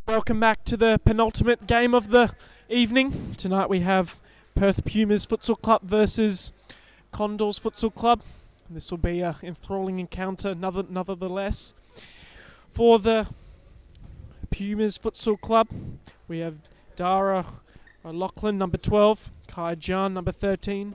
Welcome back to the penultimate game of the evening. Tonight we have Perth Pumas Futsal Club versus Condors Futsal Club. This will be an enthralling encounter nonetheless. For the Pumas Futsal Club, we have Dara Lachlan, number 12, Kai Jan, number 13,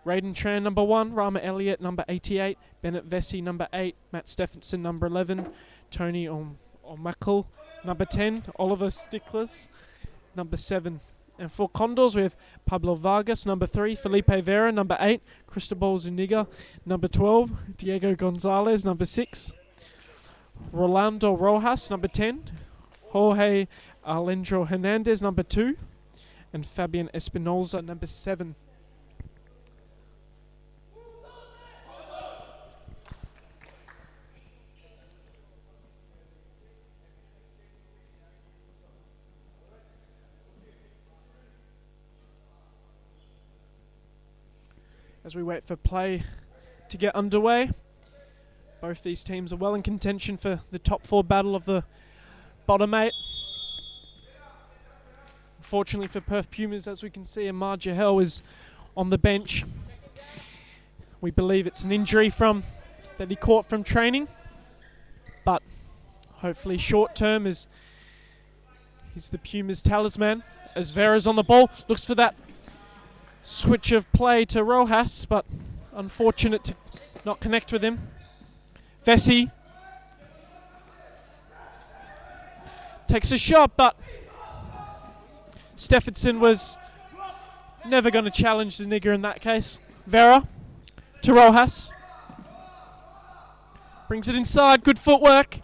Raiden Tran, number 1, Rama Elliott, number 88, Bennett Vesey, number 8, Matt Stephenson, number 11, Tony O'Mackle, number 10, Oliver Sticklers, number 7. And for Condors, we have Pablo Vargas, number 3, Felipe Vera, number 8, Cristobal Zuniga, number 12, Diego Gonzalez, number 6, Rolando Rojas, number 10, Jorge Alejandro Hernandez, number 2, and Fabian Espinoza, number 7. As we wait for play to get underway, both these teams are well in contention for the top 4 battle of the bottom 8. Unfortunately for Perth Pumas, as we can see, Amar Jahel is on the bench. We believe it's an injury that he caught from training, but hopefully short term he's the Pumas talisman. As Vera's on the ball, looks for that switch of play to Rojas, but unfortunate to not connect with him. Vesey takes a shot, but Stephenson was never going to challenge the nigger in that case. Vera to Rojas. Brings it inside, good footwork.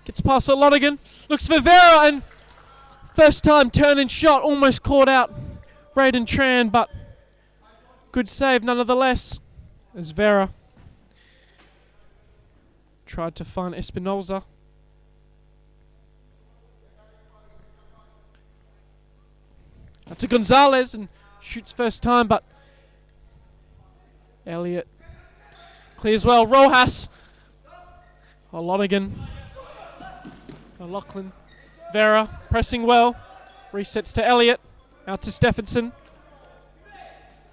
Gets past O'Lonergan, looks for Vera, and first time turn and shot, almost caught out Raiden Tran, but good save nonetheless, as Vera tried to find Espinoza. To Gonzalez, and shoots first time, but Elliott clears well. Rojas, O'Lonergan, Lachlan, Vera pressing well, resets to Elliott. Out to Stephenson.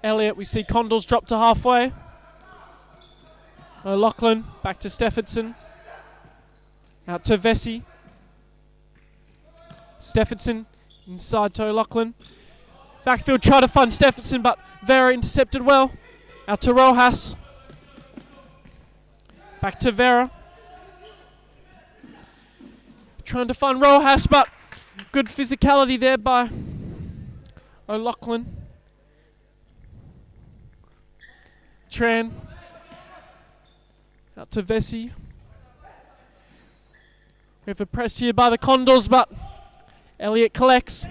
Elliott, we see Condors drop to halfway. O'Loughlin, back to Stephenson. Out to Vesey. Stephenson, inside to O'Loughlin. Backfield, try to find Stephenson, but Vera intercepted well. Out to Rojas. Back to Vera. Trying to find Rojas, but good physicality there by O'Loughlin. Tran. Out to Vesey. We have a press here by the Condors, but Elliott collects.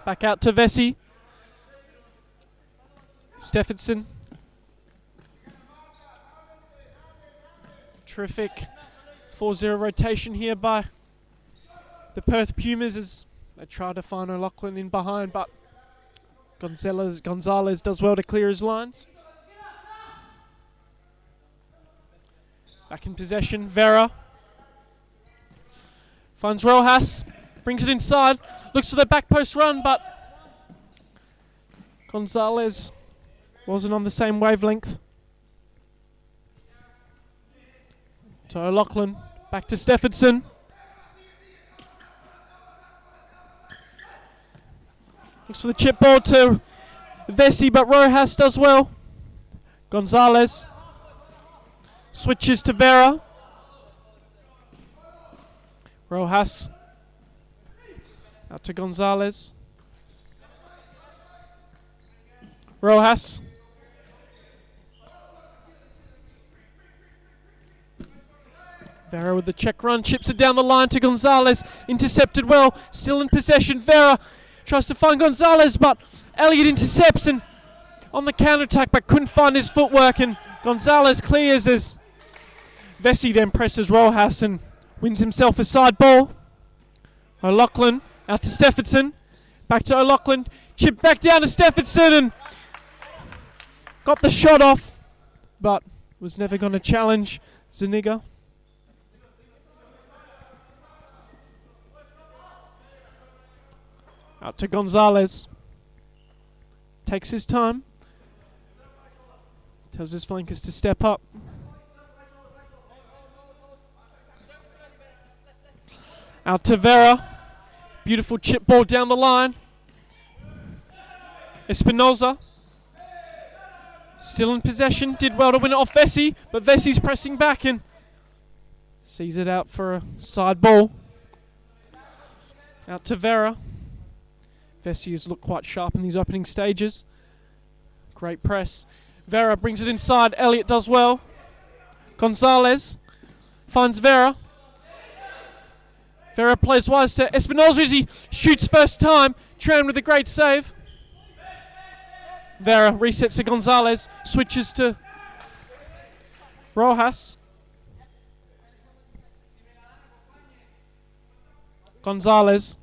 Back out to Vesey. Stephenson. Terrific 4-0 rotation here by the Perth Pumas as they try to find O'Loughlin in behind, but Gonzalez does well to clear his lines. Back in possession, Vera. Finds Rojas, brings it inside, looks for the back post run, but Gonzalez wasn't on the same wavelength. To O'Loughlin, back to Stephenson. Looks for the chip ball to Vesey, but Rojas does well. Gonzalez switches to Vera. Rojas out to Gonzalez. Rojas. Vera with the check run, chips it down the line to Gonzalez. Intercepted well, still in possession. Vera tries to find Gonzalez, but Elliott intercepts and on the counter-attack, but couldn't find his footwork, and Gonzalez clears as Vesey then presses Rojas and wins himself a side ball. O'Loughlin out to Stephenson, back to O'Loughlin, chip back down to Stephenson and got the shot off, but was never going to challenge Zuniga. Out to Gonzalez. Takes his time. Tells his flankers to step up. Out to Vera. Beautiful chip ball down the line. Espinoza. Still in possession. Did well to win it off Vesey, but Vesey's pressing back and sees it out for a side ball. Out to Vera. Vesey has looked quite sharp in these opening stages. Great press. Vera brings it inside. Elliott does well. Gonzalez finds Vera. Vera plays wise to Espinoza as he shoots first time. Tran with a great save. Vera resets to Gonzalez. Switches to Rojas. Gonzalez.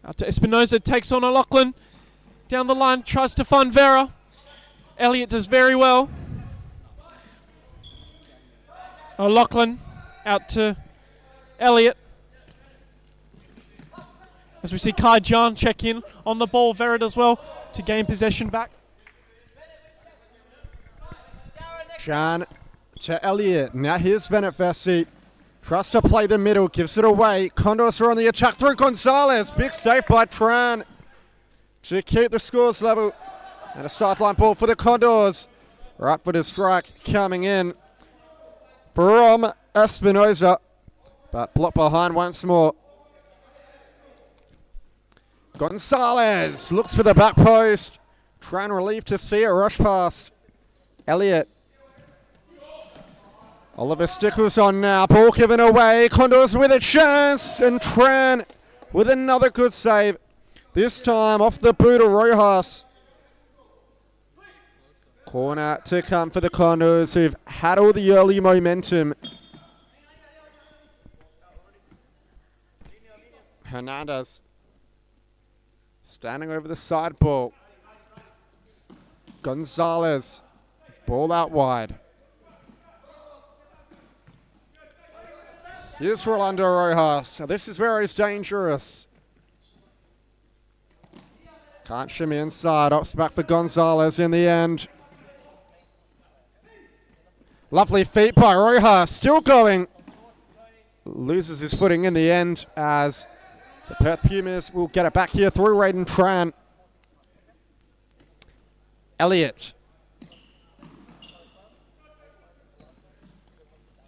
Out to Espinoza. Takes on O'Loughlin. Down the line. Tries to find Vera. Elliott does very well. O'Loughlin. Out to Elliott. As we see Kai John check in on the ball. Vera does well to gain possession back. John to Elliott. Now here's Bennett Vesey. Tries to play the middle. Gives it away. Condors are on the attack through Gonzalez. Big save by Tran to keep the scores level. And a sideline ball for the Condors. Right footed strike coming in from Espinoza. But blocked behind once more. Gonzalez looks for the back post. Tran relieved to see a rush pass. Elliott. Oliver Stickles on now. Ball given away. Condors with a chance. And Tran with another good save. This time off the boot of Rojas. Corner to come for the Condors who've had all the early momentum. Hernandez standing over the side ball. Gonzalez. Ball out wide. Here's Rolando Rojas. Now this is where he's dangerous. Can't shimmy inside. Ops back for Gonzalez in the end. Lovely feet by Rojas. Still going. Loses his footing in the end as the Perth Pumas will get it back here through Raiden Tran. Elliott.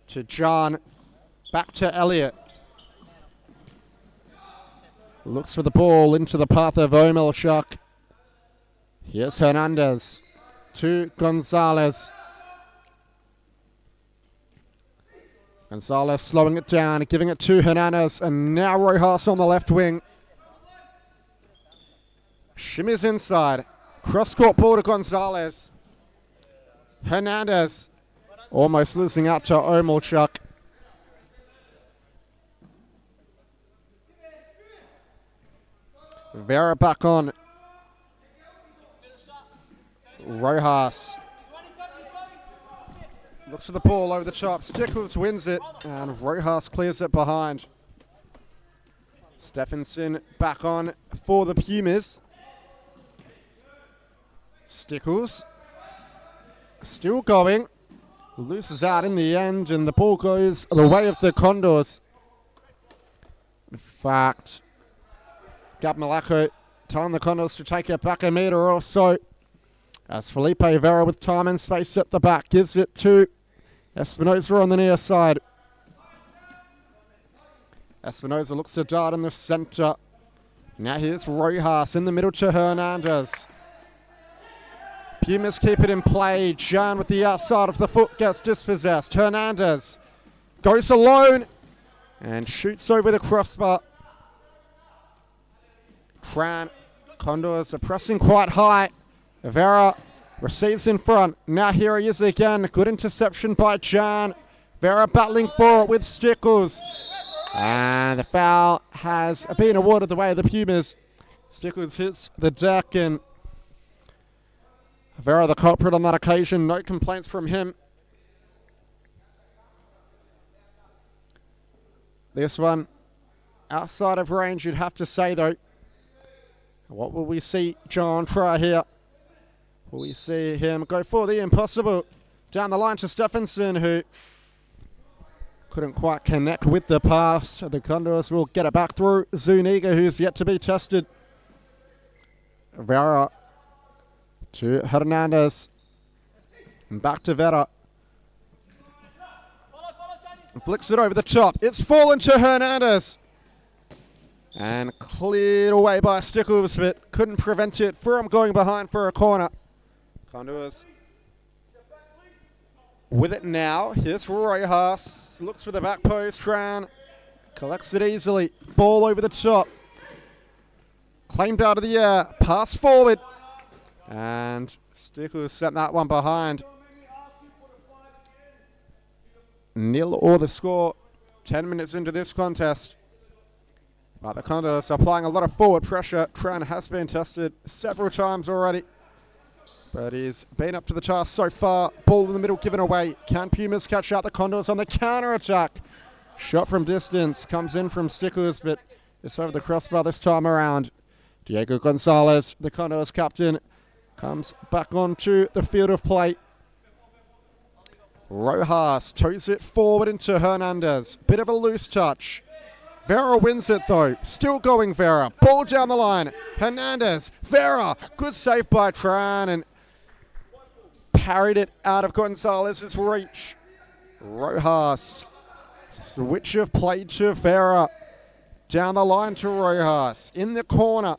To John. Back to Elliott. Looks for the ball into the path of Omelchuk. Here's Hernandez. To Gonzalez. Gonzalez slowing it down, giving it to Hernandez, and now Rojas on the left wing. Shimmies inside. Cross-court ball to Gonzalez. Hernandez almost losing out to Omelchuk. Vera back on. Rojas. Looks for the ball over the top. Stickles wins it, and Rojas clears it behind. Stephenson back on for the Pumas. Stickles. Still going. Loses out in the end, and the ball goes the way of the Condors. In fact, Gab Malacco telling the Condors to take it back a metre or so. As Felipe Vera with time and space at the back gives it to Espinoza on the near side. Espinoza looks to dart in the centre. Now here's Rojas in the middle to Hernandez. Pumas keep it in play. Jan with the outside of the foot gets dispossessed. Hernandez goes alone and shoots over the crossbar. Tran, Condors are pressing quite high. Vera receives in front. Now here he is again. Good interception by Jan. Vera battling for it with Stickles. And the foul has been awarded the way of the Pumas. Stickles hits the deck and Vera the culprit on that occasion. No complaints from him. This one outside of range, you'd have to say, though. What will we see John try here? Will we see him go for the impossible? Down the line to Stephenson, who couldn't quite connect with the pass. The Condors will get it back through Zuniga, who's yet to be tested. Vera to Hernandez. And back to Vera. Flicks it over the top. It's fallen to Hernandez. And cleared away by Stickles, but couldn't prevent it from going behind for a corner. Condors with it now. Here's Roy Haas. Looks for the back post. Tran collects it easily. Ball over the top. Claimed out of the air. Pass forward. And Stickles sent that one behind. Nil or the score. 10 minutes into this contest. But the Condors are applying a lot of forward pressure. Tran has been tested several times already, but he's been up to the task so far. Ball in the middle given away. Can Pumas catch out the Condors on the counter-attack? Shot from distance. Comes in from Stickles, but it's over the crossbar this time around. Diego Gonzalez, the Condors captain, comes back onto the field of play. Rojas toes it forward into Hernandez. Bit of a loose touch. Vera wins it though. Still going Vera. Ball down the line. Hernandez. Vera. Good save by Tran and parried it out of Gonzalez's reach. Rojas. Switch of play to Vera. Down the line to Rojas. In the corner.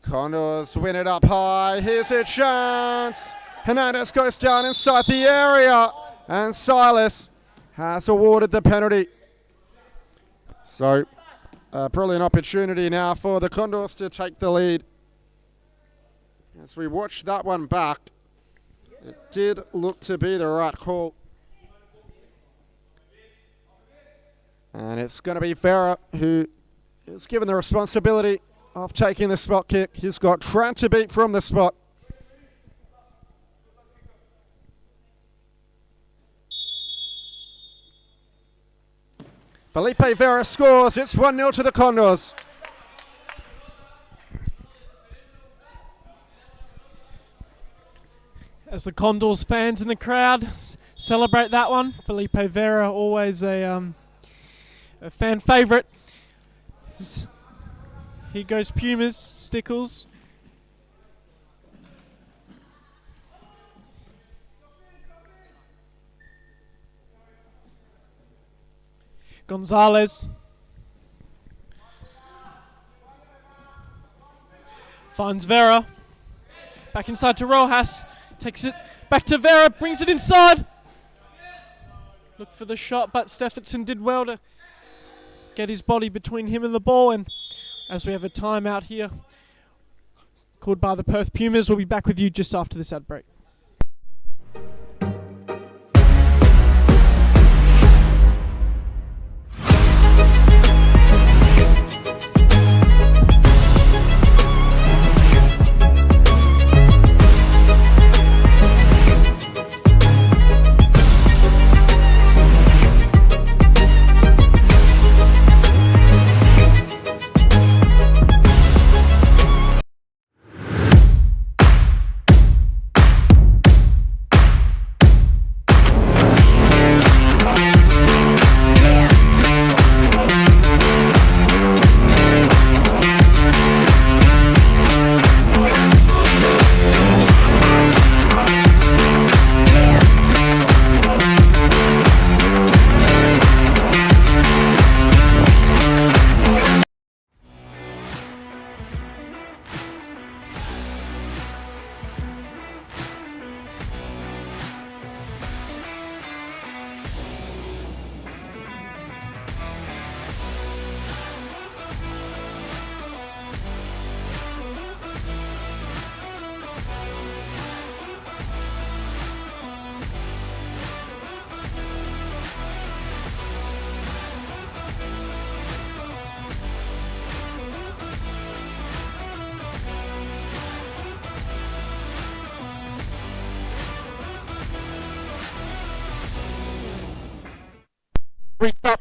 Condors win it up high. Here's a chance. Hernandez goes down inside the area. And Silas has awarded the penalty. So, a brilliant opportunity now for the Condors to take the lead. As we watch that one back, it did look to be the right call. And it's going to be Vera who is given the responsibility of taking the spot kick. He's got Tran to beat from the spot. Felipe Vera scores. It's 1-0 to the Condors. As the Condors fans in the crowd celebrate that one, Felipe Vera, always a fan favourite. Here goes Pumas, Stickles. Gonzalez finds Vera. Back inside to Rojas. Takes it back to Vera. Brings it inside. Look for the shot, but Stephenson did well to get his body between him and the ball. And as we have a timeout here called by the Perth Pumas, we'll be back with you just after this ad break.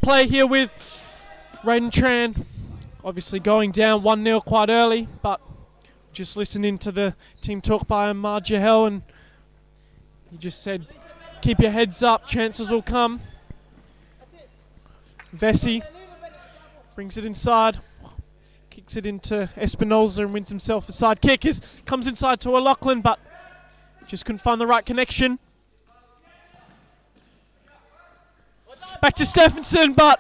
play here with Raiden Tran obviously going down 1-0 quite early, but just listening to the team talk by Amar Jahel, and he just said, keep your heads up, chances will come. Vesey brings it inside, kicks it into Espinoza and wins himself a side kick. Comes inside to O'Loughlin, but just couldn't find the right connection. Back to Stephenson, but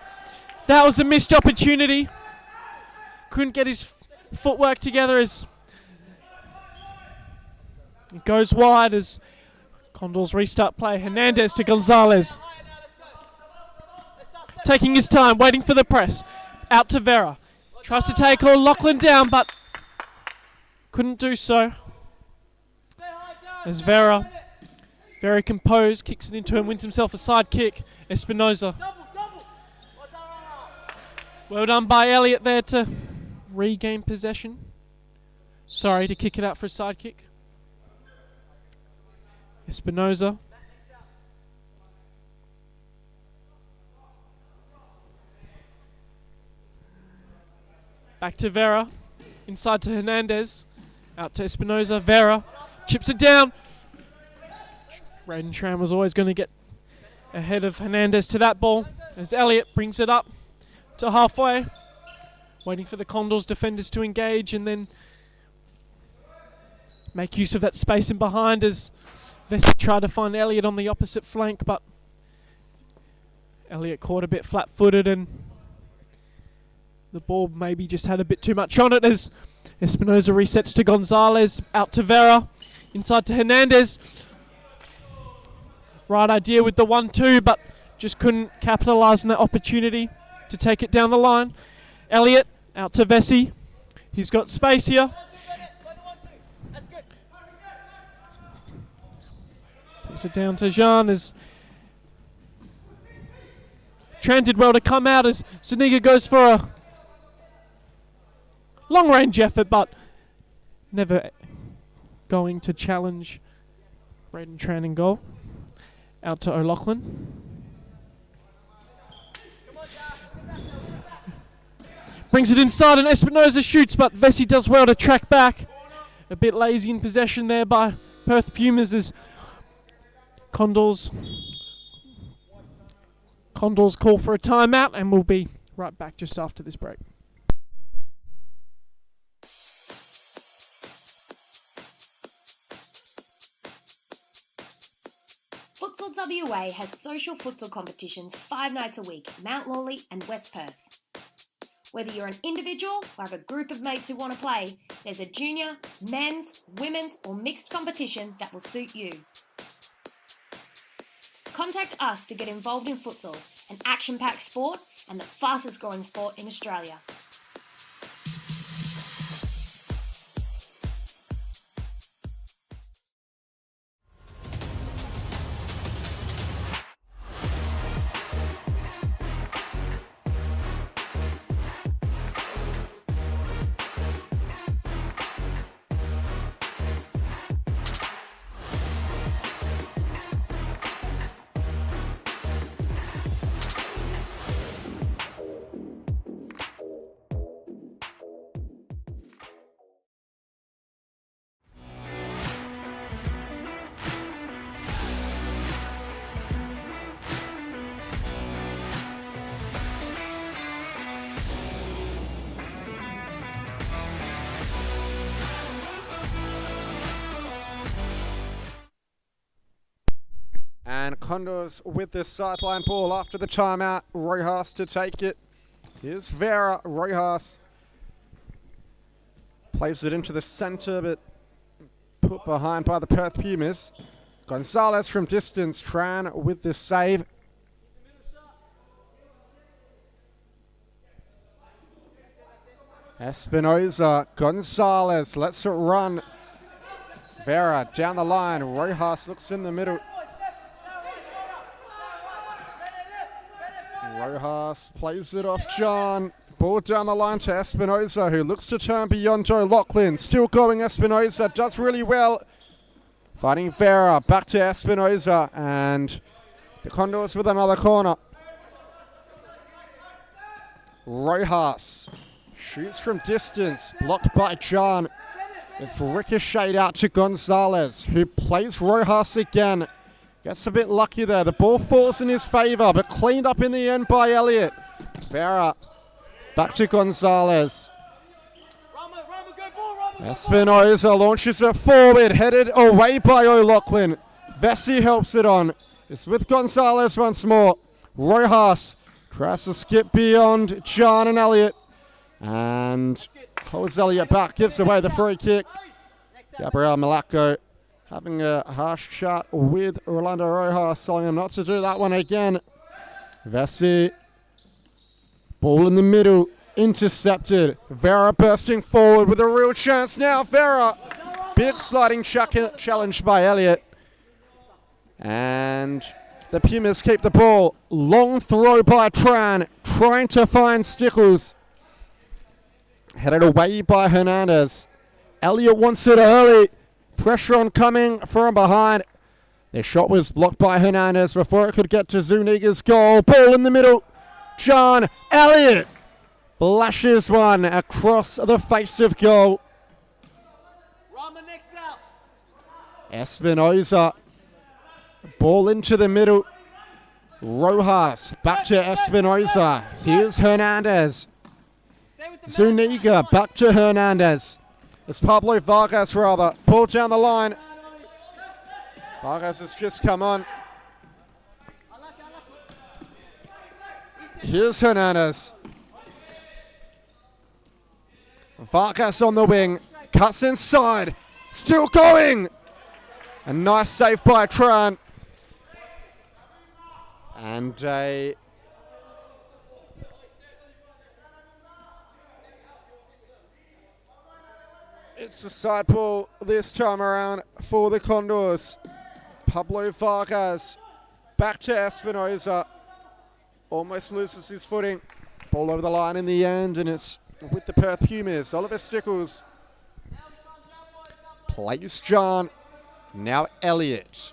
that was a missed opportunity. Couldn't get his footwork together as it goes wide as Condors restart play. Hernandez to Gonzalez. Taking his time, waiting for the press. Out to Vera. Tries to take O'Loughlin down, but couldn't do so. As Vera, very composed, kicks it into him, wins himself a side kick. Espinoza. Well done by Elliott there to regain possession. Sorry, to kick it out for a side kick. Espinoza. Back to Vera. Inside to Hernandez. Out to Espinoza. Vera chips it down. Raiden Tran was always going to get ahead of Hernandez to that ball as Elliott brings it up to halfway. Waiting for the Condors defenders to engage and then make use of that space in behind as Vesey tried to find Elliott on the opposite flank, but Elliott caught a bit flat-footed and the ball maybe just had a bit too much on it as Espinoza resets to Gonzalez, out to Vera, inside to Hernandez. Right idea with the 1-2, but just couldn't capitalise on that opportunity to take it down the line. Elliott, out to Vesey. He's got space here. Takes it down to Jean as Tran did well to come out as Zuniga goes for a long-range effort, but never going to challenge Raiden Tran in goal. Out to O'Loughlin. Brings it inside and Espinoza shoots, but Vesey does well to track back. A bit lazy in possession there by Perth Pumas as Condors call for a timeout, and we'll be right back just after this break. Futsal WA has social futsal competitions 5 nights a week in Mount Lawley and West Perth. Whether you're an individual or have a group of mates who want to play, there's a junior, men's, women's or mixed competition that will suit you. Contact us to get involved in futsal, an action-packed sport and the fastest growing sport in Australia. And Condors with this sideline ball after the timeout. Rojas to take it. Here's Vera. Rojas plays it into the centre, but put behind by the Perth Pumas. Gonzalez from distance. Tran with this save. Espinoza. Gonzalez lets it run. Vera down the line. Rojas looks in the middle. Rojas plays it off John. Ball down the line to Espinoza, who looks to turn beyond O'Loughlin. Still going Espinoza, does really well. Fighting Vera, back to Espinoza, and the Condors with another corner. Rojas shoots from distance, blocked by John. It's ricocheted out to Gonzalez, who plays Rojas again. Gets a bit lucky there. The ball falls in his favour, but cleaned up in the end by Elliott. Vera back to Gonzalez. Espinosa launches it forward, headed away by O'Loughlin. Vesey helps it on. It's with Gonzalez once more. Rojas tries to skip beyond John and Elliott. And holds Elliott back, gives away the free kick. Gabriel Malaco having a harsh chat with Orlando Rojas, telling him not to do that one again. Vesey, ball in the middle, intercepted. Vera bursting forward with a real chance now. Vera, big sliding challenge by Elliott. And the Pumas keep the ball. Long throw by Tran, trying to find Stickles. Headed away by Hernandez. Elliott wants it early. Pressure on coming from behind. Their shot was blocked by Hernandez before it could get to Zuniga's goal. Ball in the middle. John Elliott flashes one across the face of goal. Espinosa. Ball into the middle. Rojas back to Espinosa. Here's Hernandez. Zuniga back to Hernandez. It's Pablo Vargas rather. Ball down the line. Vargas has just come on. Here's Hernandez. Vargas on the wing. Cuts inside. Still going. A nice save by Tran. And it's a side ball this time around for the Condors. Pablo Vargas back to Espinosa. Almost loses his footing. Ball over the line in the end, and it's with the Perth Pumas. Oliver Stickles plays John. Now Elliott.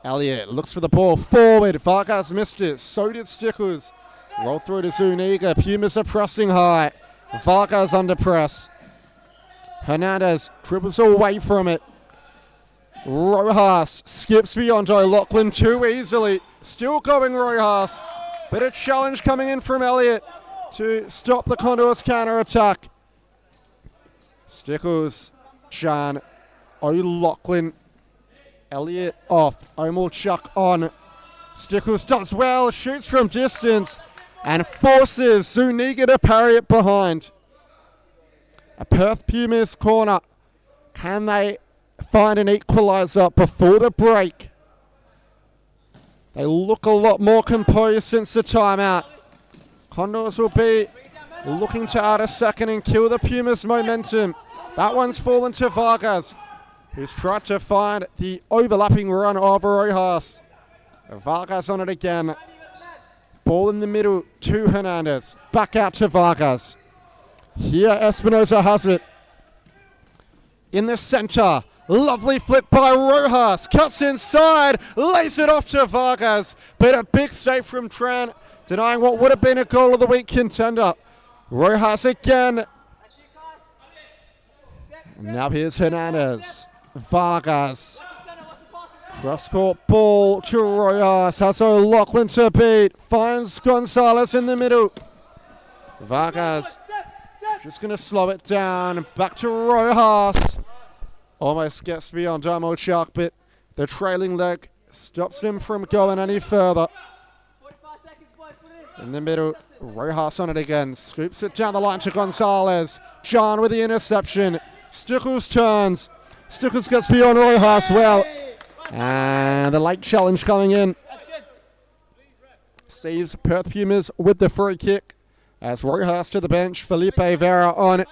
Elliott looks for the ball forward. Vargas missed it. So did Stickles. Rolled through to Zuniga. Pumas are pressing high. Vargas under press. Hernandez dribbles away from it. Rojas skips beyond O'Loughlin too easily. Still going Rojas. But a challenge coming in from Elliott to stop the Condors counter-attack. Stickles, Chan, O'Loughlin, Elliott off, Omelchuk on. Stickles does well, shoots from distance, and forces Zuniga to parry it behind. A Perth Pumas corner. Can they find an equaliser before the break? They look a lot more composed since the timeout. Condors will be looking to add a second and kill the Pumas' momentum. That one's fallen to Vargas, who's tried to find the overlapping run of Rojas. Vargas on it again. Ball in the middle to Hernandez. Back out to Vargas. Here Espinosa has it. In the centre. Lovely flip by Rojas. Cuts inside. Lays it off to Vargas. But a big save from Tran, denying what would have been a goal of the week contender. Rojas again. And now here's Hernandez. Vargas. Cross-court ball to Rojas. Has O'Loughlin to beat. Finds Gonzalez in the middle. Vargas just going to slow it down. Back to Rojas. Almost gets beyond Omelchuk, but the trailing leg stops him from going any further. In the middle, Rojas on it again. Scoops it down the line to Gonzalez. John with the interception. Stickles turns. Stickles gets beyond Rojas well. And the late challenge coming in. Saves Perth Pumas with the free kick. As Rojas to the bench, Felipe Vera on.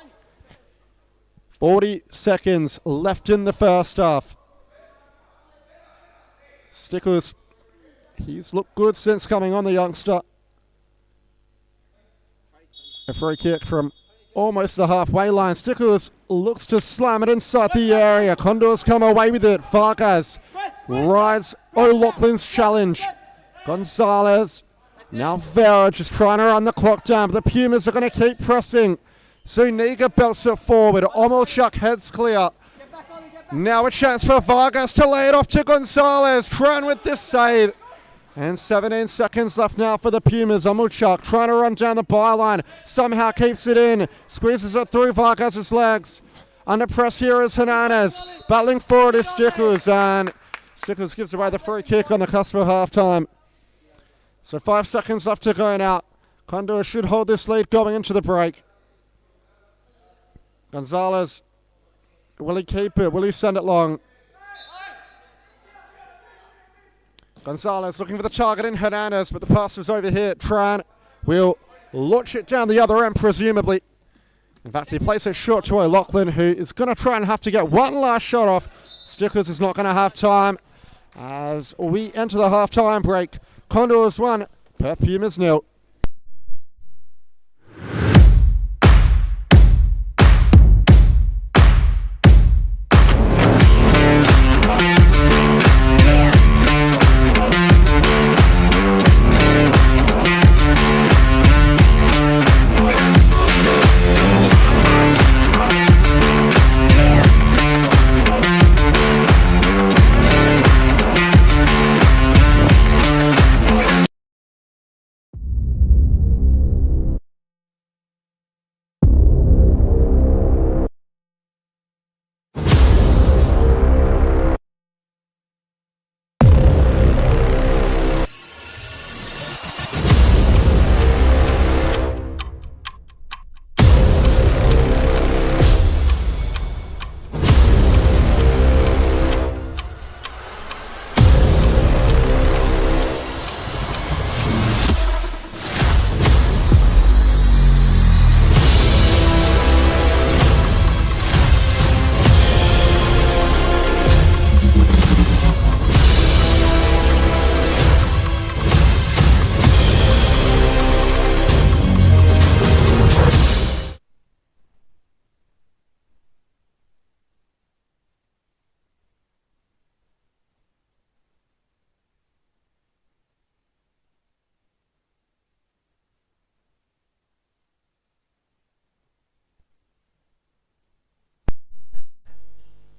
40 seconds left in the first half. Stickles, he's looked good since coming on, the youngster. A free kick from almost the halfway line. Stickles looks to slam it inside the area. Condors come away with it. Vargas rides O'Loughlin's challenge. Gonzalez Now Vera just trying to run the clock down, but the Pumas are going to keep pressing. Zuniga belts it forward. Omolchuk heads clear. Now a chance for Vargas to lay it off to Gonzalez. Trying with this save. And 17 seconds left now for the Pumas. Omolchuk trying to run down the byline. Somehow keeps it in. Squeezes it through Vargas' legs. Under press here is Hernandez. Battling forward is Stickles. And Stickles gives away the free kick on the cusp of halftime. So 5 seconds left to go now. Condors should hold this lead going into the break. Gonzalez, will he keep it? Will he send it long? Gonzalez looking for the target in Hernandez, but the pass is over here. Tran will launch it down the other end, presumably. In fact, he plays it short to O'Loughlin, who is going to try and have to get one last shot off. Stickles is not going to have time as we enter the halftime break. Condors 1, Perth Pumas 0.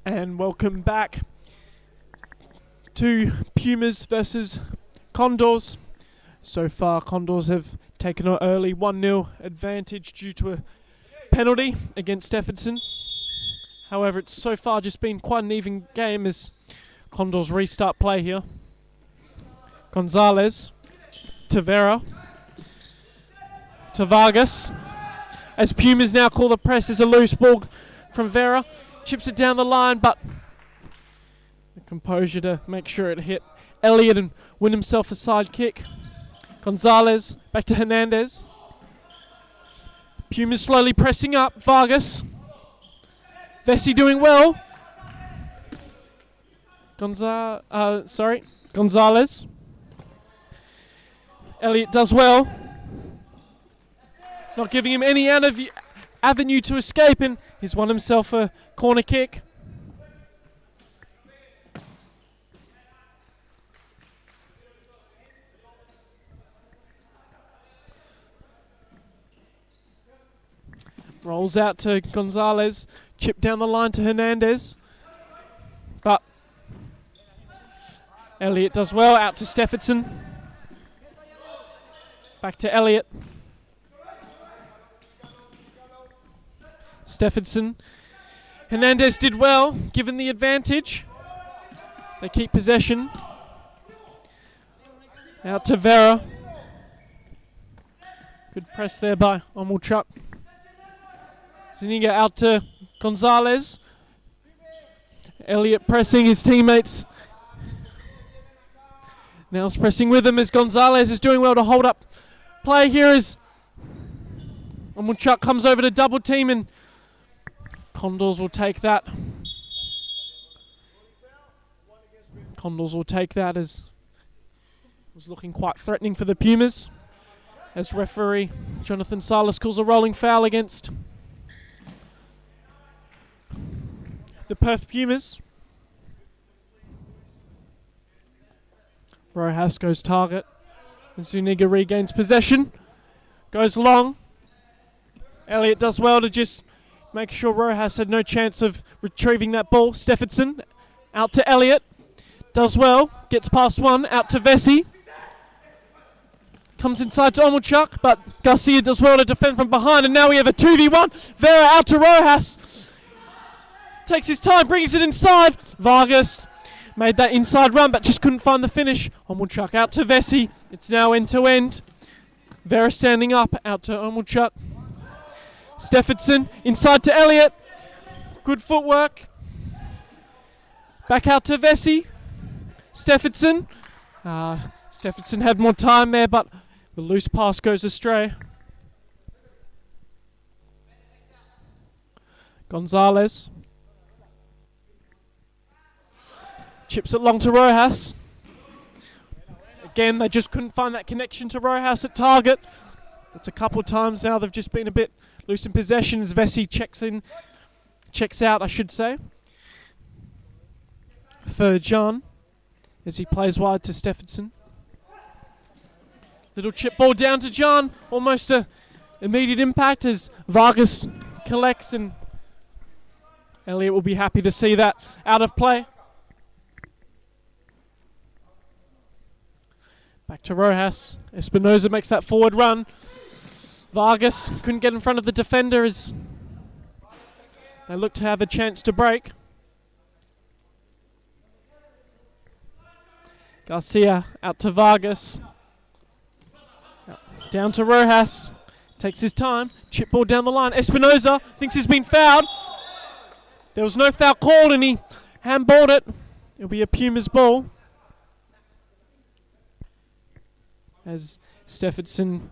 And welcome back to Pumas versus Condors. So far, Condors have taken an early 1-0 advantage due to a penalty against Steffenson. However, it's so far just been quite an even game as Condors restart play here. Gonzalez to Vera to Vargas. As Pumas now call the press, there's a loose ball from Vera. Chips it down the line, but the composure to make sure it hit Elliott and win himself a side kick. Gonzalez back to Hernandez. Pumas slowly pressing up. Vargas. Vesey doing well. Gonzalez. Elliott does well. Not giving him any avenue to escape, and he's won himself a corner kick. Rolls out to Gonzalez. Chip down the line to Hernandez. But Elliott does well. Out to Steffenson. Back to Elliott. Steffenson. Hernandez did well, given the advantage. They keep possession. Out to Vera. Good press there by Omolchuk. Zuniga out to Gonzalez. Elliott pressing his teammates. Now it's pressing with him as Gonzalez is doing well to hold up play here as Omolchuk comes over to double team, and Condors will take that. Condors will take that as it was looking quite threatening for the Pumas. As referee Jonathan Silas calls a rolling foul against the Perth Pumas. Rojas goes target Zuniga regains possession. Goes long. Elliott does well to just make sure Rojas had no chance of retrieving that ball. Steffensen out to Elliott. Does well. Gets past one. Out to Vesey. Comes inside to Omulchuk, but Garcia does well to defend from behind. And now we have a 2v1. Vera out to Rojas. Takes his time, brings it inside. Vargas made that inside run, but just couldn't find the finish. Omulchuk out to Vesey. It's now end-to-end. Vera standing up, out to Omulchuk. Steffensen inside to Elliott. Good footwork. Back out to Vesey. Steffensen. Steffensen had more time there, but the loose pass goes astray. Gonzalez. Chips it long to Rojas. Again, they just couldn't find that connection to Rojas at target. That's a couple of times now they've just been a bit loose in possession as Vesey checks out, I should say. For John, as he plays wide to Steffensen. Little chip ball down to John, almost a immediate impact as Vargas collects, and Elliott will be happy to see that out of play. Back to Rojas. Espinosa makes that forward run. Vargas couldn't get in front of the defender as they look to have a chance to break. Garcia out to Vargas. Down to Rojas. Takes his time. Chip ball down the line. Espinosa thinks he's been fouled. There was no foul called and he handballed it. It'll be a Pumas ball. As Steffensen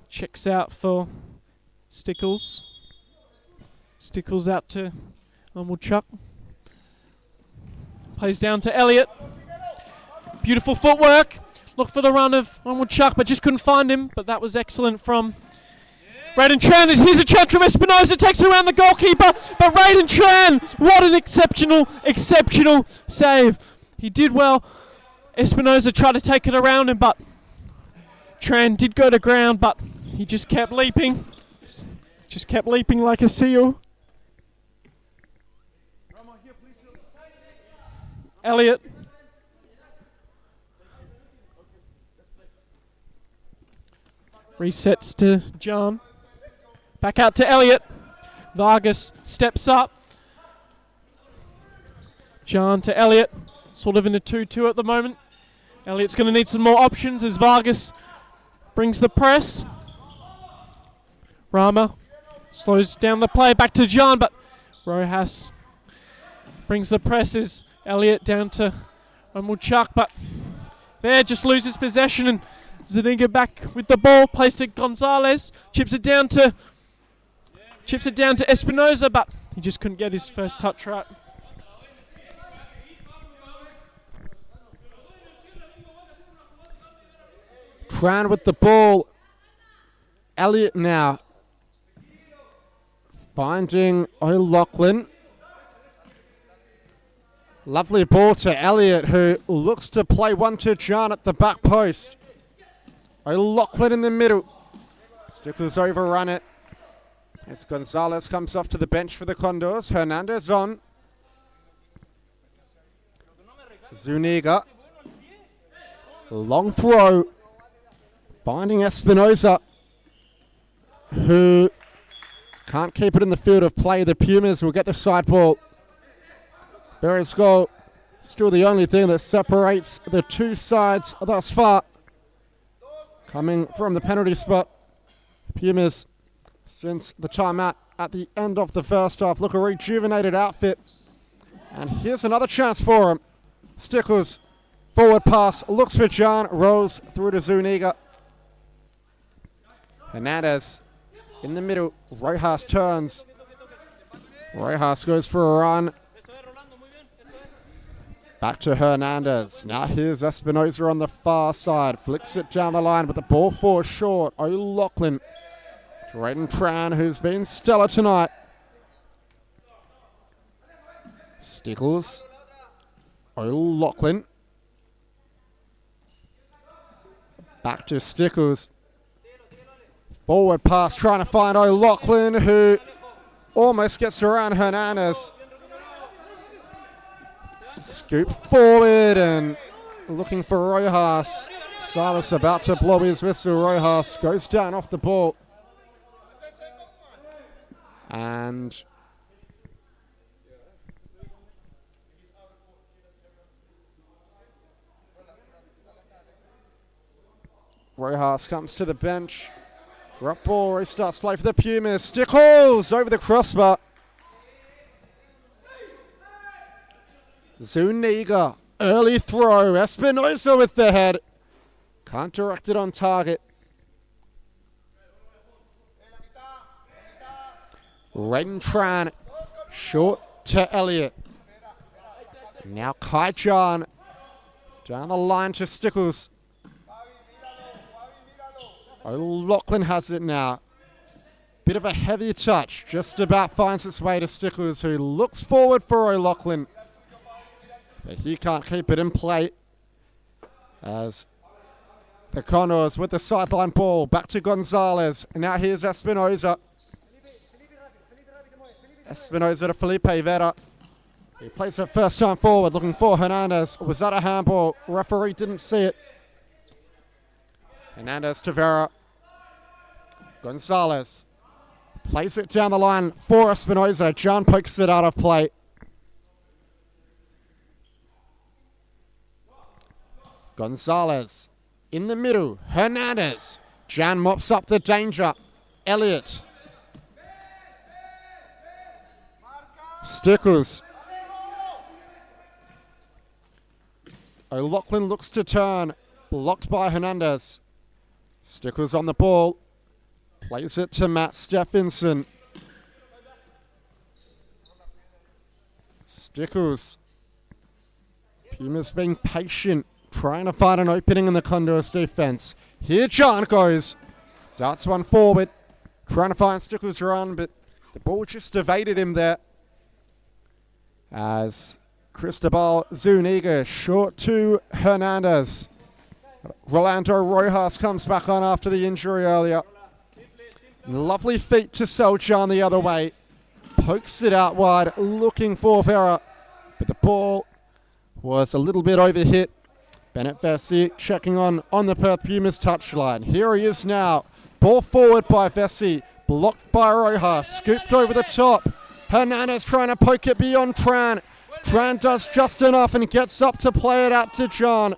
checks out for Stickles. Stickles out to Omulchuk. Plays down to Elliott. Beautiful footwork. Look for the run of Omulchuk, but just couldn't find him. But that was excellent from Raiden Tran. Here's a chance from Espinosa. Takes it around the goalkeeper. But Raiden Tran, what an exceptional save. He did well. Espinosa tried to take it around him, but Tran did go to ground, but he just kept leaping. Just kept leaping like a seal. Elliott. Resets to John. Back out to Elliott. Vargas steps up. John to Elliott. Sort of in a 2-2 at the moment. Elliott's going to need some more options as Vargas brings the press. Rama slows down the play. Back to John, but Rojas brings the press as Elliott down to Omulchuk, but there just loses possession and Zuniga back with the ball. Plays to Gonzalez. Chips it down to Espinosa, but he just couldn't get his first touch right. Tran with the ball. Elliott now finding O'Loughlin. Lovely ball to Elliott, who looks to play one to John at the back post. O'Loughlin in the middle. Stickles overrun it. As Gonzalez comes off to the bench for the Condors. Hernandez on. Zuniga. Long throw. Finding Espinosa, who can't keep it in the field of play. The Pumas will get the side ball. Barrett's goal, still the only thing that separates the two sides thus far. Coming from the penalty spot. Pumas, since the timeout at the end of the first half, look a rejuvenated outfit. And here's another chance for him. Stickles, forward pass, looks for John, rolls through to Zuniga. Hernandez in the middle. Rojas turns. Rojas goes for a run. Back to Hernandez. Now here's Espinosa on the far side. Flicks it down the line, but the ball falls short. O'Loughlin. Raiden Tran, who's been stellar tonight. Stickles. O'Loughlin. Back to Stickles. Forward pass, trying to find O'Loughlin, who almost gets around Hernandez. Scoop forward and looking for Rojas. Silas about to blow his whistle. Rojas goes down off the ball. And Rojas comes to the bench. Drop ball, restarts play for the Pumas. Stickles over the crossbar. Zuniga, early throw. Espinosa with the head. Can't direct it on target. Rentran, short to Elliott. Now Kai-Chan, down the line to Stickles. O'Loughlin has it now. Bit of a heavy touch, just about finds its way to Stickles, who looks forward for O'Loughlin. But he can't keep it in play. As the Condors with the sideline ball, back to Gonzalez. And now here's Espinosa. Espinosa to Felipe Vera. He plays it first time forward, looking for Hernandez. Was that a handball? Referee didn't see it. Hernandez to Vera. Gonzalez plays it down the line for Espinosa. John pokes it out of play. Gonzalez in the middle. Hernandez. Jan mops up the danger. Elliott. Stickles. O'Loughlin looks to turn. Blocked by Hernandez. Stickles on the ball. Plays it to Matt Stephenson. Stickles. Pumas being patient. Trying to find an opening in the Condors defense. Here John goes. Darts one forward. Trying to find Stickles' run, but the ball just evaded him there. As Cristobal Zuniga short to Hernandez. Rolando Rojas comes back on after the injury earlier. Lovely feet to Seljan the other way. Pokes it out wide, looking for Vera. But the ball was a little bit overhit. Bennett Vesey checking on the Perth Pumas touchline. Here he is now. Ball forward by Vesey. Blocked by Rojas. Scooped over the top. Hernandez trying to poke it beyond Tran. Tran does just enough and gets up to play it out to John.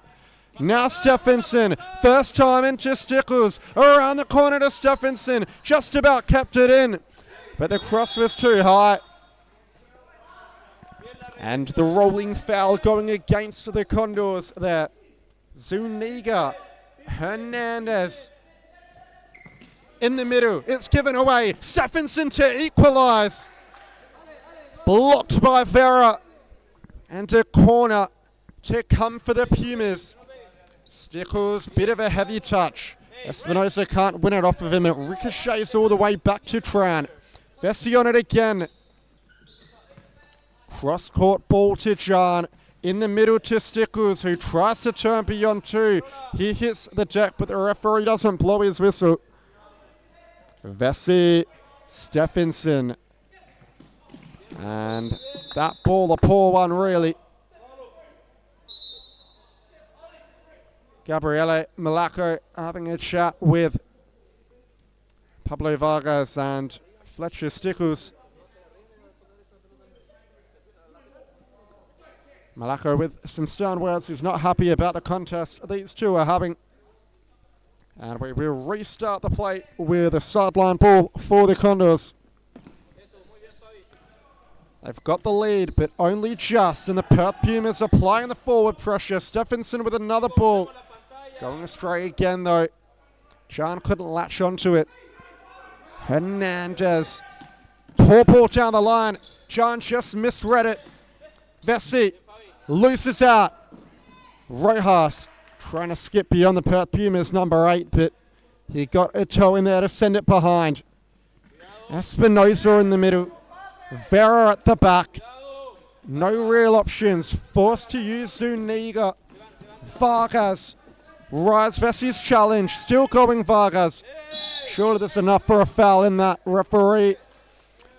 Now Stephenson, first time into Stickles, around the corner to Stephenson, just about kept it in, but the cross was too high. And the rolling foul going against the Condors there. Zuniga, Hernandez, in the middle, it's given away, Stephenson to equalise. Blocked by Vera, and a corner to come for the Pumas. Stickles, bit of a heavy touch. Espinosa can't win it off of him. It ricochets all the way back to Tran. Vesey on it again. Cross-court ball to John. In the middle to Stickles, who tries to turn beyond two. He hits the deck, but the referee doesn't blow his whistle. Vesey, Stephenson. And that ball, a poor one, really. Gabriele Malaco having a chat with Pablo Vargas and Fletcher Stickles. Malaco with some stern words. He's not happy about the contest these two are having. And we will restart the play with a sideline ball for the Condors. They've got the lead, but only just. And the Perth Pumas applying the forward pressure. Stephenson with another ball. Going astray again, though. John couldn't latch onto it. Hernandez. Poor ball down the line. John just misread it. Vesey loses out. Rojas trying to skip beyond the Perth Pumas, number 8, but he got a toe in there to send it behind. Espinosa in the middle. Vera at the back. No real options. Forced to use Zuniga. Vargas Rise Vessi's challenge. Still going Vargas. Surely there's enough for a foul in that. Referee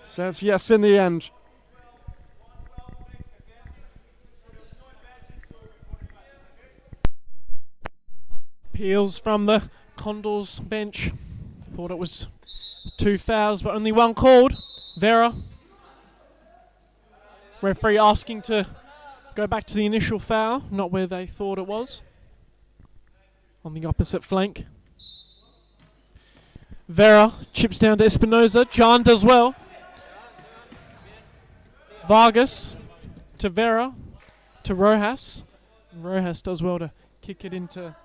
says yes in the end. Peels from the Condors bench. Thought it was 2 fouls, but only one called. Vera. Referee asking to go back to the initial foul, not where they thought it was. On the opposite flank. Vera chips down to Espinoza. John does well. Vargas to Vera to Rojas. And Rojas does well to kick it into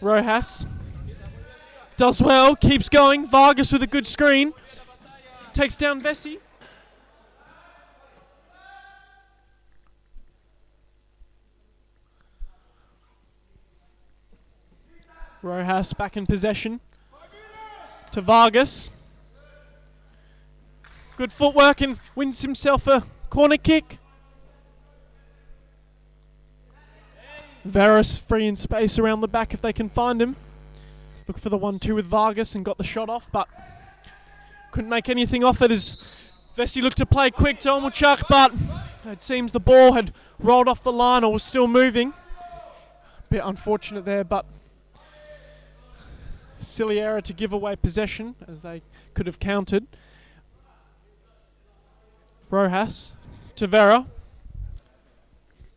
Rojas. Does well, keeps going. Vargas with a good screen. Takes down Vessi. Rojas back in possession to Vargas. Good footwork and wins himself a corner kick. Varus free in space around the back if they can find him. Look for the 1-2 with Vargas and got the shot off, but couldn't make anything off it as Vessi looked to play quick to Omulchuk, but it seems the ball had rolled off the line or was still moving. Bit unfortunate there, but silly error to give away possession as they could have countered. Rojas to Vera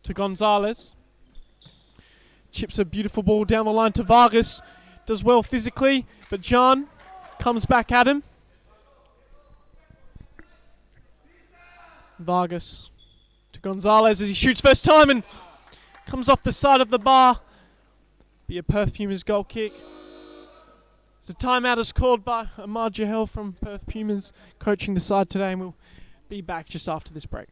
to Gonzalez. Chips a beautiful ball down the line to Vargas. Does well physically, but John comes back at him. Vargas to Gonzalez as he shoots first time and comes off the side of the bar. Be a Perth Pumas goal kick. The timeout is called by Ahmad Jahel from Perth Pumas, coaching the side today, and we'll be back just after this break.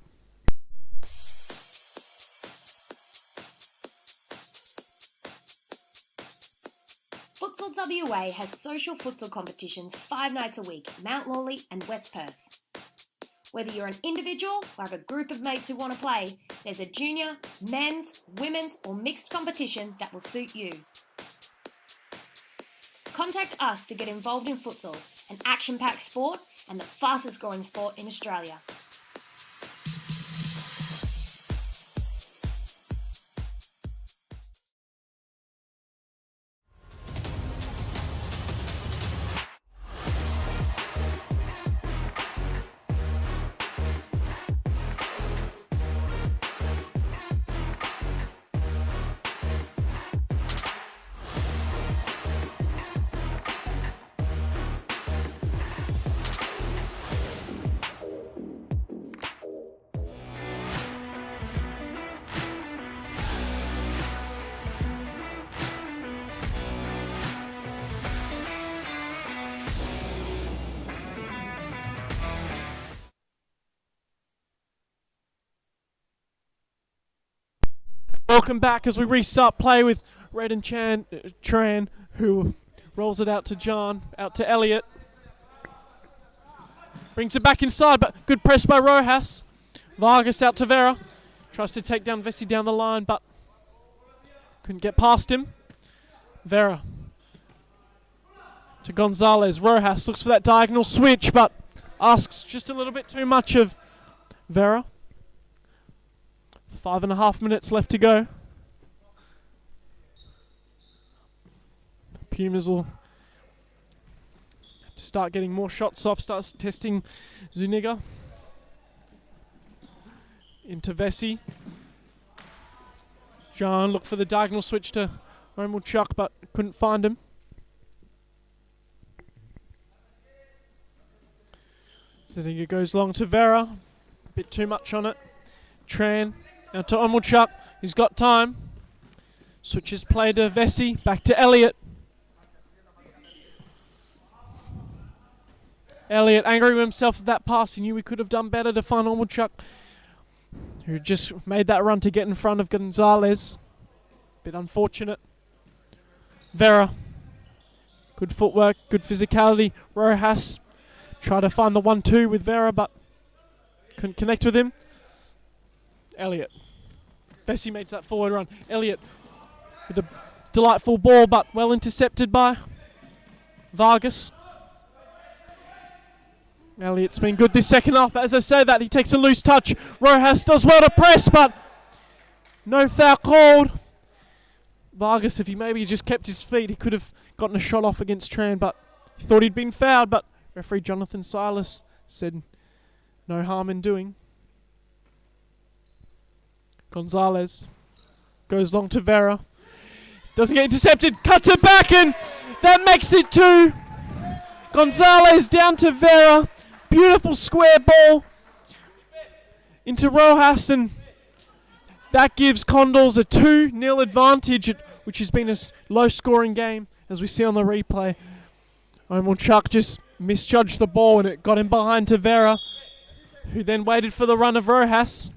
Futsal WA has social futsal competitions 5 nights a week, Mount Lawley and West Perth. Whether you're an individual or have a group of mates who want to play, there's a junior, men's, women's or mixed competition that will suit you. Contact us to get involved in futsal, an action-packed sport and the fastest growing sport in Australia. Welcome back as we restart play with Red and Tran, who rolls it out to John, out to Elliot. Brings it back inside, but good press by Rojas. Vargas out to Vera. Tries to take down Vessi down the line, but couldn't get past him. Vera to Gonzalez. Rojas looks for that diagonal switch, but asks just a little bit too much of Vera. 5.5 minutes left to go. Pumas will have to start getting more shots off, starts testing Zuniga. Into Vessi. John looked for the diagonal switch to Omulchuk, but couldn't find him. Zuniga goes long to Vera. A bit too much on it. Tran. Now to Omulchuk, he's got time. Switches play to Vessi, back to Elliot. Elliot angry with himself at that pass. He knew we could have done better to find Omulchuk, who just made that run to get in front of Gonzalez. Bit unfortunate. Vera. Good footwork, good physicality. Rojas tried to find the 1-2 with Vera, but couldn't connect with him. Elliot. Vesey makes that forward run. Elliott with a delightful ball, but well intercepted by Vargas. Elliott's been good this second half, but as I say that, he takes a loose touch. Rojas does well to press, but no foul called. Vargas, if he maybe just kept his feet, he could have gotten a shot off against Tran, but he thought he'd been fouled, but referee Jonathan Silas said no harm in doing. Gonzalez goes long to Vera. Doesn't get intercepted, cuts it back, and that makes it 2. Gonzalez down to Vera. Beautiful square ball into Rojas, and that gives Condors a 2-0 advantage, which has been a low-scoring game, as we see on the replay. Chuck just misjudged the ball, and it got him behind to Vera, who then waited for the run of Rojas.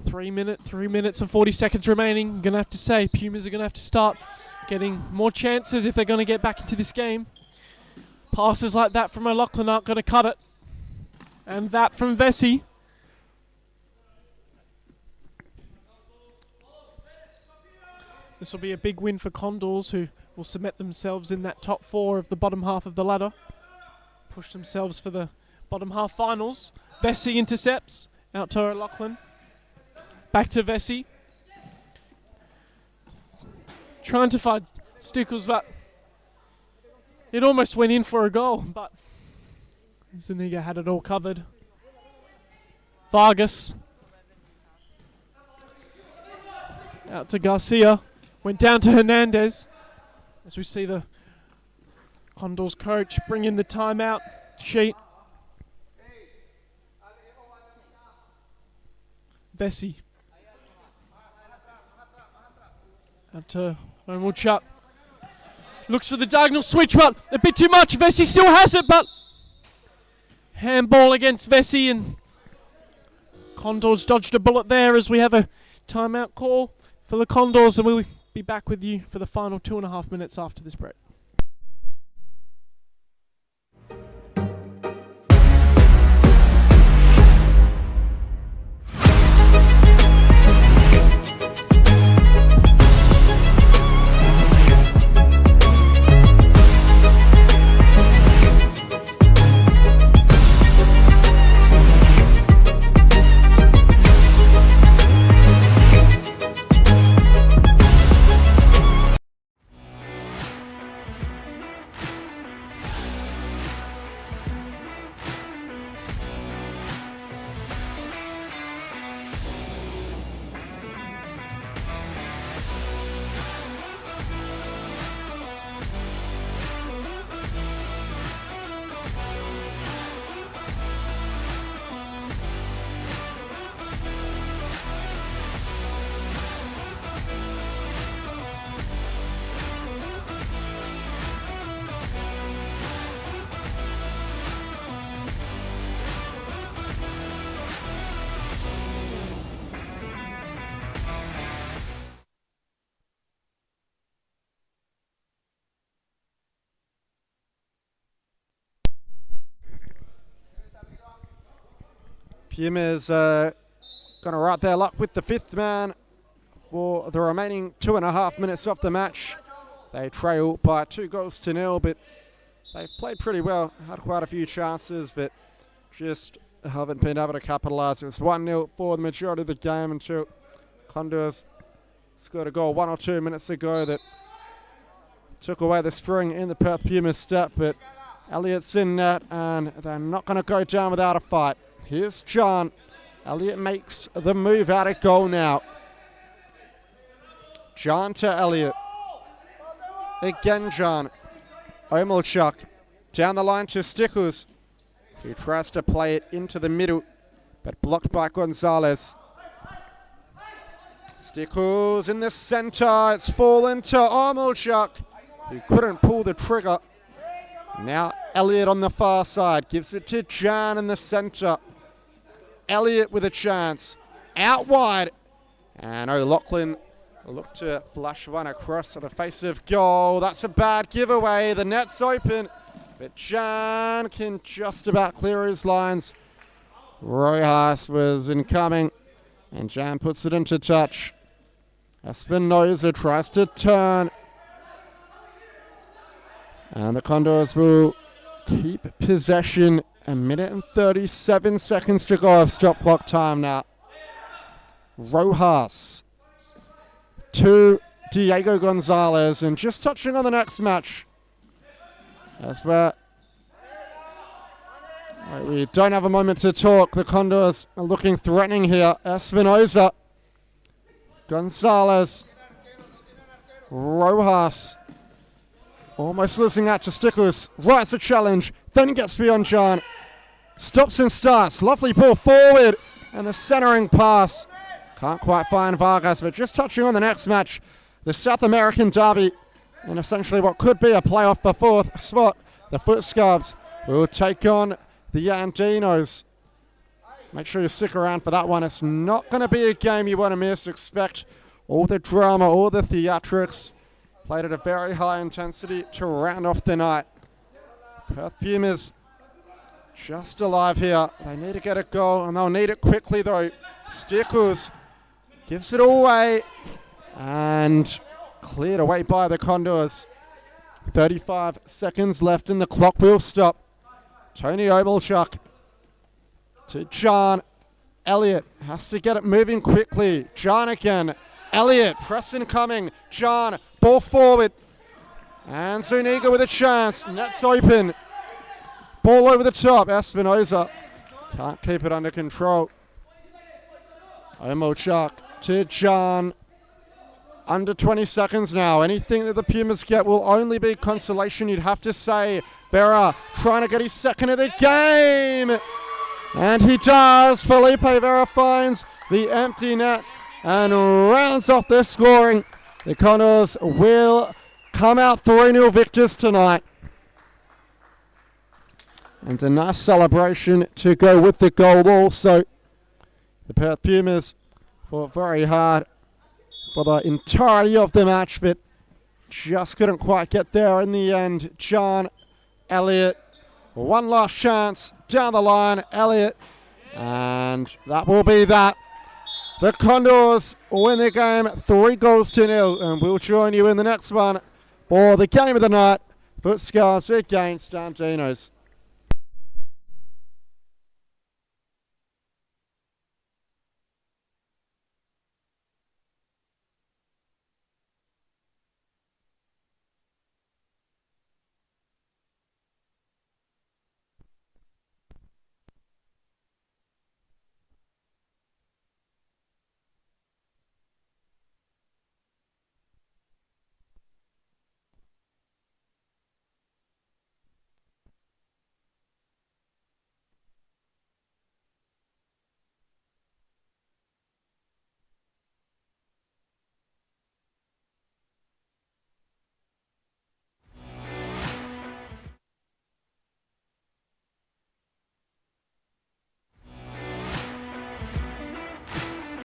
3 minutes and 40 seconds remaining. I'm going to have to say, Pumas are going to have to start getting more chances if they're going to get back into this game. Passes like that from O'Loughlin aren't going to cut it. And that from Vesey. This will be a big win for Condors, who will cement themselves in that top 4 of the bottom half of the ladder. Push themselves for the bottom half finals. Vesey intercepts out to O'Loughlin. Back to Vesey. Trying to find Stickles, but it almost went in for a goal, but Zuniga had it all covered. Vargas. Out to Garcia. Went down to Hernandez. As we see the Condors coach bring in the timeout sheet. Vesey. Out to Omulchuk. Looks for the diagonal switch, but a bit too much. Vesey still has it, but handball against Vesey, and Condors dodged a bullet there as we have a timeout call for the Condors, and we'll be back with you for the final 2.5 minutes after this break. Pumas going to right their luck with the 5th man for the remaining 2.5 minutes of the match. They trail by 2-0, but they've played pretty well. Had quite a few chances, but just haven't been able to capitalise. It was 1-0 for the majority of the game until Condors scored a goal 1 or 2 minutes ago that took away the string in the Perth Pumas step, but Elliott's in net, and they're not going to go down without a fight. Here's John. Elliott makes the move out of goal now. John to Elliott. Again, John. Omulchuk down the line to Stickles, who tries to play it into the middle, but blocked by Gonzalez. Stickles in the centre. It's fallen to Omulchuk, who couldn't pull the trigger. Now Elliott on the far side. Gives it to John in the centre. Elliott with a chance. Out wide. And O'Loughlin looked to flush one across to the face of goal. That's a bad giveaway. The net's open, but John can just about clear his lines. Rojas was incoming. And Jan puts it into touch. Espinosa tries to turn. And the Condors will keep possession. A minute and 37 seconds to go of stop clock time now. Rojas to Diego Gonzalez. And just touching on the next match. That's where we don't have a moment to talk. The Condors are looking threatening here. Espinosa, Gonzalez, Rojas, almost losing out to Stickles. Writes a challenge, then gets beyond John. Stops and starts. Lovely ball forward, and the centering pass. Can't quite find Vargas, but just touching on the next match. The South American Derby, and essentially what could be a playoff for fourth spot. The Futsal will take on the Andinos. Make sure you stick around for that one. It's not going to be a game you want to miss. Expect all the drama, all the theatrics. Played at a very high intensity to round off the night. Perth Pumas just alive here. They need to get a goal, and they'll need it quickly though. Stickles gives it away, and cleared away by the Condors. 35 seconds left and the clock will stop. Tony Obalchuk to John. Elliott has to get it moving quickly. John again. Elliott, Preston coming. John, ball forward. And Zuniga with a chance. Net's open. Ball over the top. Espinosa can't keep it under control. Obalchuk to John. Under 20 seconds now. Anything that the Pumas get will only be consolation, you'd have to say. Vera trying to get his second of the game. And he does. Felipe Vera finds the empty net and rounds off their scoring. The Condors will come out 3-0 victors tonight. And a nice celebration to go with the goal also. The Perth Pumas fought very hard for the entirety of the match, but just couldn't quite get there in the end. John, Elliott, one last chance down the line. Elliott, and that will be that. The Condors win the game 3-0, and we'll join you in the next one for the game of the night. Futsal against Andinos.